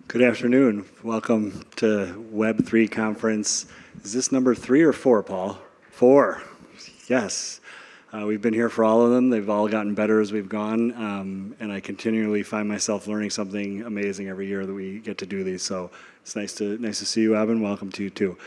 Good afternoon. Welcome to Web3 conference. Is this number 3 or 4, Paul? 4. Yes. We've been here for all of them. They've all gotten better as we've gone, and I continually find myself learning something amazing every year that we get to do these. So it's nice to see you, Abin. Welcome to you too.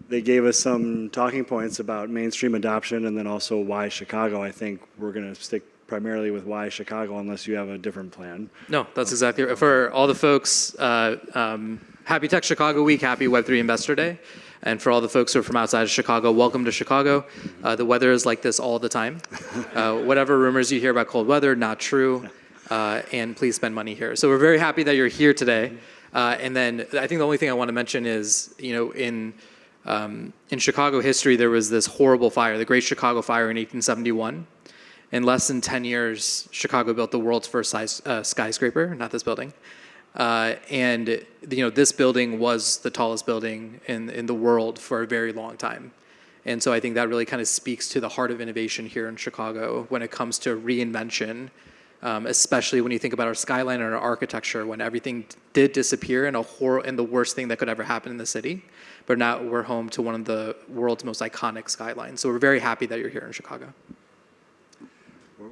They gave us some talking points about mainstream adoption and then also why Chicago. I think we're going to stick primarily with why Chicago, unless you have a different plan. No, that's exactly right. For all the folks, happy Tech Chicago Week, happy Web3 Investor Day. And for all the folks who are from outside of Chicago, welcome to Chicago. The weather is like this all the time. Whatever rumors you hear about cold weather, not true. And please spend money here. So we're very happy that you're here today. And then I think the only thing I want to mention is, in Chicago history, there was this horrible fire, the Great Chicago Fire in 1871. In less than 10 years, Chicago built the world's first skyscraper, not this building. And this building was the tallest building in the world for a very long time. And so I think that really kind of speaks to the heart of innovation here in Chicago when it comes to reinvention, especially when you think about our skyline and our architecture, when everything did disappear and the worst thing that could ever happen in the city. But now we're home to one of the world's most iconic skylines. So we're very happy that you're here in Chicago.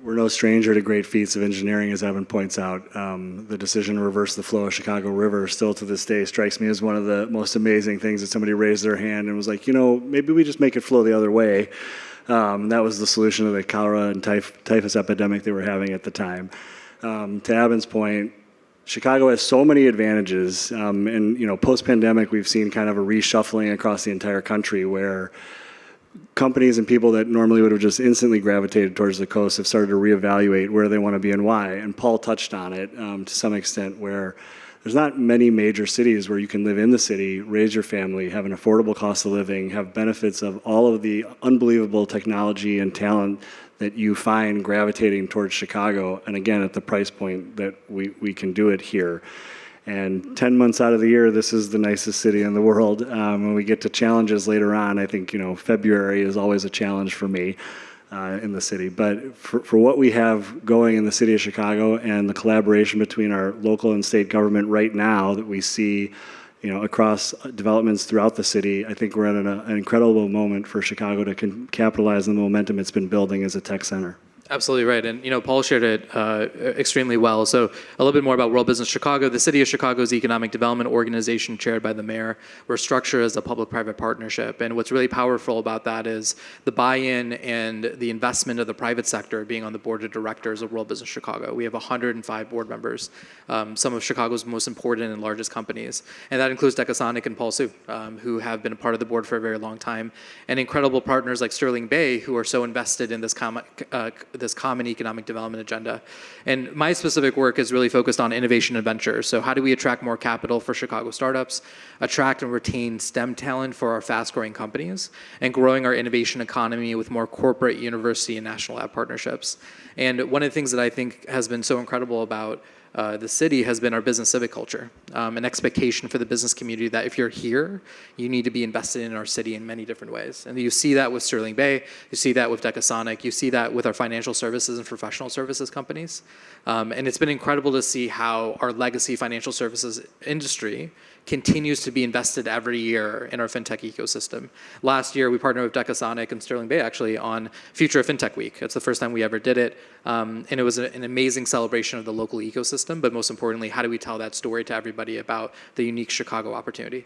We're no stranger to great feats of engineering, as Evan points out. The decision to reverse the flow of Chicago River still to this day strikes me as one of the most amazing things that somebody raised their hand and was like, maybe we just make it flow the other way. That was the solution to the cholera and typhus epidemic they were having at the time. To Evan's point, Chicago has so many advantages. And post-pandemic, we've seen kind of a reshuffling across the entire country where companies and people that normally would have just instantly gravitated towards the coast have started to reevaluate where they want to be and why. And Paul touched on it to some extent, where there's not many major cities where you can live in the city, raise your family, have an affordable cost of living, have benefits of all of the unbelievable technology and talent that you find gravitating towards Chicago. And again, at the price point that we can do it here. And 10 months out of the year, this is the nicest city in the world. When we get to challenges later on, I think, February is always a challenge for me in the city. But for what we have going in the city of Chicago and the collaboration between our local and state government right now that we see, across developments throughout the city, I think we're at an incredible moment for Chicago to capitalize on the momentum it's been building as a tech center. Absolutely right. And, Paul shared it extremely well. So a little bit more about World Business Chicago. The City of Chicago's economic development organization chaired by the mayor. We're structured as a public-private partnership. And what's really powerful about that is the buy-in and the investment of the private sector being on the board of directors of World Business Chicago. We have 105 board members, some of Chicago's most important and largest companies. And that includes Decasonic and Paul Su, who have been a part of the board for a very long time. And incredible partners like Sterling Bay, who are so invested in this common economic development agenda. And my specific work is really focused on innovation and venture. So how do we attract more capital for Chicago startups, attract and retain STEM talent for our fast-growing companies, and growing our innovation economy with more corporate, university, and national lab partnerships. And one of the things that I think has been so incredible about the city has been our business civic culture, an expectation for the business community that if you're here, you need to be invested in our city in many different ways. And you see that with Sterling Bay, you see that with Decasonic, you see that with our financial services and professional services companies. And it's been incredible to see how our legacy financial services industry continues to be invested every year in our fintech ecosystem. Last year, we partnered with Decasonic and Sterling Bay actually on Future of Fintech Week. It's the first time we ever did it. And it was an amazing celebration of the local ecosystem, but most importantly, how do we tell that story to everybody about the unique Chicago opportunity?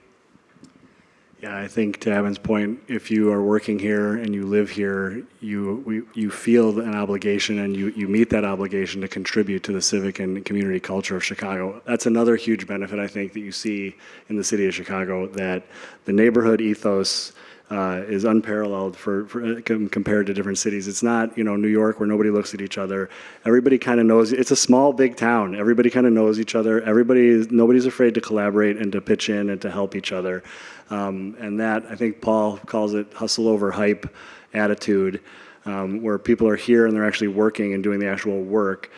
Yeah, I think to Evan's point, if you are working here and you live here, you feel an obligation and you meet that obligation to contribute to the civic and community culture of Chicago. That's another huge benefit, I think, that you see in the city of Chicago, that the neighborhood ethos is unparalleled compared to different cities. It's not, New York where nobody looks at each other. Everybody kind of knows. It's a small, big town. Everybody kind of knows each other. Nobody's afraid to collaborate and to pitch in and to help each other. And that, I think Paul calls it hustle over hype attitude, where people are here and they're actually working and doing the actual work.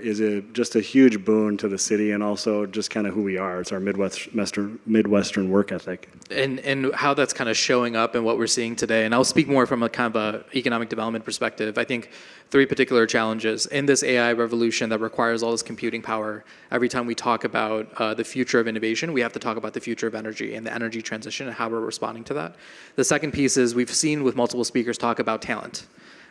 is just a huge boon to the city and also just kind of who we are. It's our Midwestern work ethic. And how that's kind of showing up in what we're seeing today. And I'll speak more from a kind of a economic development perspective. I think three particular challenges in this AI revolution that requires all this computing power. Every time we talk about the future of innovation, we have to talk about the future of energy and the energy transition and how we're responding to that. The second piece is we've seen with multiple speakers talk about talent.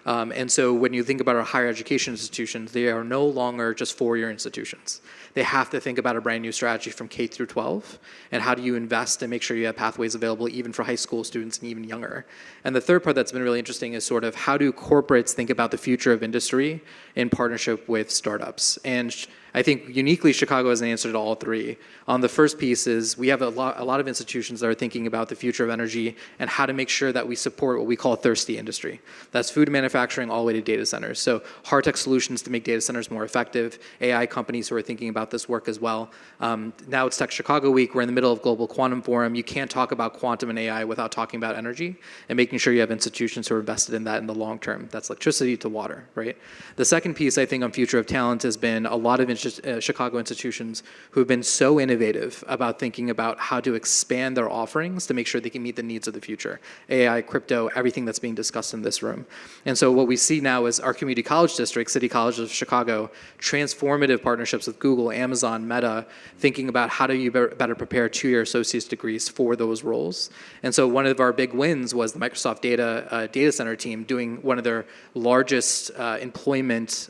And so when you think about our higher education institutions, they are no longer just four-year institutions. They have to think about a brand new strategy from K through 12, and how do you invest and make sure you have pathways available even for high school students and even younger. And the third part that's been really interesting is sort of how do corporates think about the future of industry in partnership with startups. And I think uniquely Chicago has an answer to all three. On the first piece is we have a lot of institutions that are thinking about the future of energy and how to make sure that we support what we call a thirsty industry. That's food manufacturing all the way to data centers. So hard tech solutions to make data centers more effective, AI companies who are thinking about this work as well. Now it's Tech Chicago Week. We're in the middle of Global Quantum Forum. You can't talk about quantum and AI without talking about energy and making sure you have institutions who are invested in that in the long term. That's electricity to water, right? The second piece I think on future of talent has been a lot of Chicago institutions who have been so innovative about thinking about how to expand their offerings to make sure they can meet the needs of the future. AI, crypto, everything that's being discussed in this room. And so what we see now is our community college district, City College of Chicago, transformative partnerships with Google, Amazon, Meta, thinking about how do you better prepare two-year associate's degrees for those roles. And so one of our big wins was the Microsoft data center team doing one of their largest employment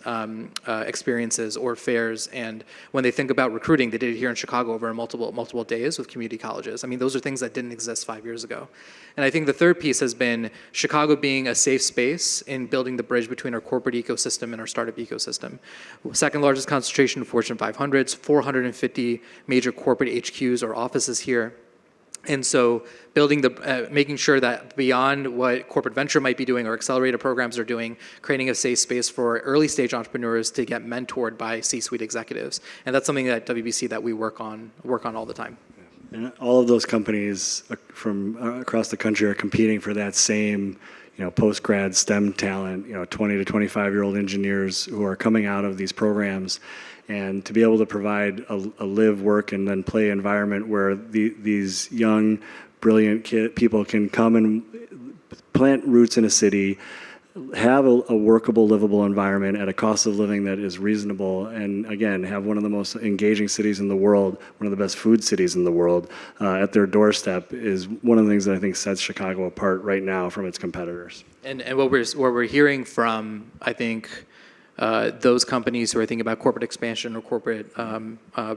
experiences or fairs. And when they think about recruiting, they did it here in Chicago over multiple days with community colleges. I mean, those are things that didn't exist 5 years ago. And I think the third piece has been Chicago being a safe space in building the bridge between our corporate ecosystem and our startup ecosystem. Second largest concentration of Fortune 500s, 450 major corporate HQs or offices here. And so building making sure that beyond what corporate venture might be doing or accelerator programs are doing, creating a safe space for early stage entrepreneurs to get mentored by C-suite executives. And that's something that WBC that we work on all the time. And all of those companies from across the country are competing for that same, post-grad STEM talent, 20 to 25-year-old engineers who are coming out of these programs. And to be able to provide a live, work, and then play environment where these young, brilliant people can come and plant roots in a city, have a workable, livable environment at a cost of living that is reasonable, and again, have one of the most engaging cities in the world, one of the best food cities in the world, at their doorstep is one of the things that I think sets Chicago apart right now from its competitors. And what we're hearing from, I think, those companies who are thinking about corporate expansion or corporate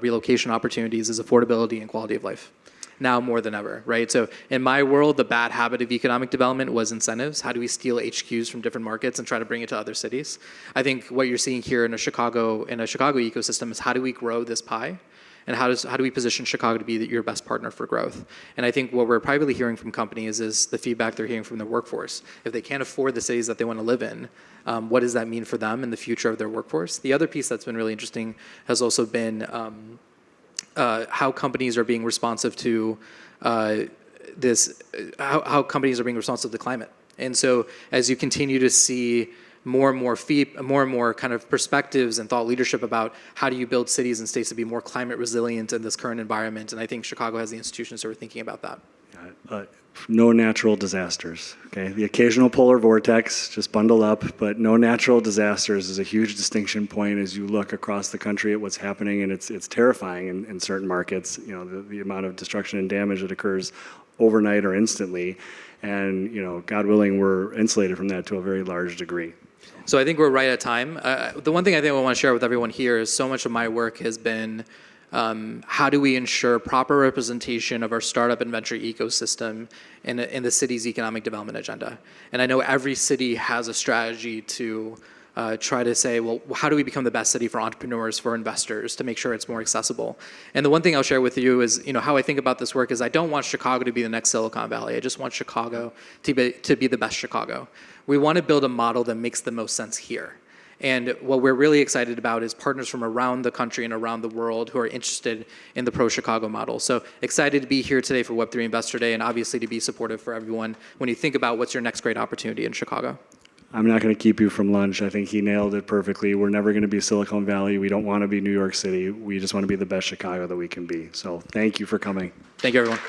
relocation opportunities is affordability and quality of life. Now more than ever, right? So in my world, the bad habit of economic development was incentives. How do we steal HQs from different markets and try to bring it to other cities? I think what you're seeing here in a Chicago ecosystem is how do we grow this pie? And how do we position Chicago to be your best partner for growth? And I think what we're privately hearing from companies is the feedback they're hearing from their workforce. If they can't afford the cities that they want to live in, what does that mean for them in the future of their workforce? The other piece that's been really interesting has also been how companies are being responsive to how companies are being responsive to climate. And so as you continue to see more and more kind of perspectives and thought leadership about how do you build cities and states to be more climate resilient in this current environment, and I think Chicago has the institutions that are thinking about that. No natural disasters, okay? The occasional polar vortex, just bundle up, but no natural disasters is a huge distinction point as you look across the country at what's happening, and it's terrifying in certain markets, the amount of destruction and damage that occurs overnight or instantly, and, God willing, we're insulated from that to a very large degree. So I think we're right at time. The one thing I think I want to share with everyone here is so much of my work has been how do we ensure proper representation of our startup and venture ecosystem in the city's economic development agenda. And I know every city has a strategy to try to say, well, how do we become the best city for entrepreneurs, for investors, to make sure it's more accessible? And the one thing I'll share with you is, how I think about this work is I don't want Chicago to be the next Silicon Valley. I just want Chicago to be the best Chicago. We want to build a model that makes the most sense here. And what we're really excited about is partners from around the country and around the world who are interested in the pro-Chicago model. So excited to be here today for Web3 Investor Day and obviously to be supportive for everyone when you think about what's your next great opportunity in Chicago. I'm not going to keep you from lunch. I think he nailed it perfectly. We're never going to be Silicon Valley. We don't want to be New York City. We just want to be the best Chicago that we can be. So thank you for coming. Thank you, everyone.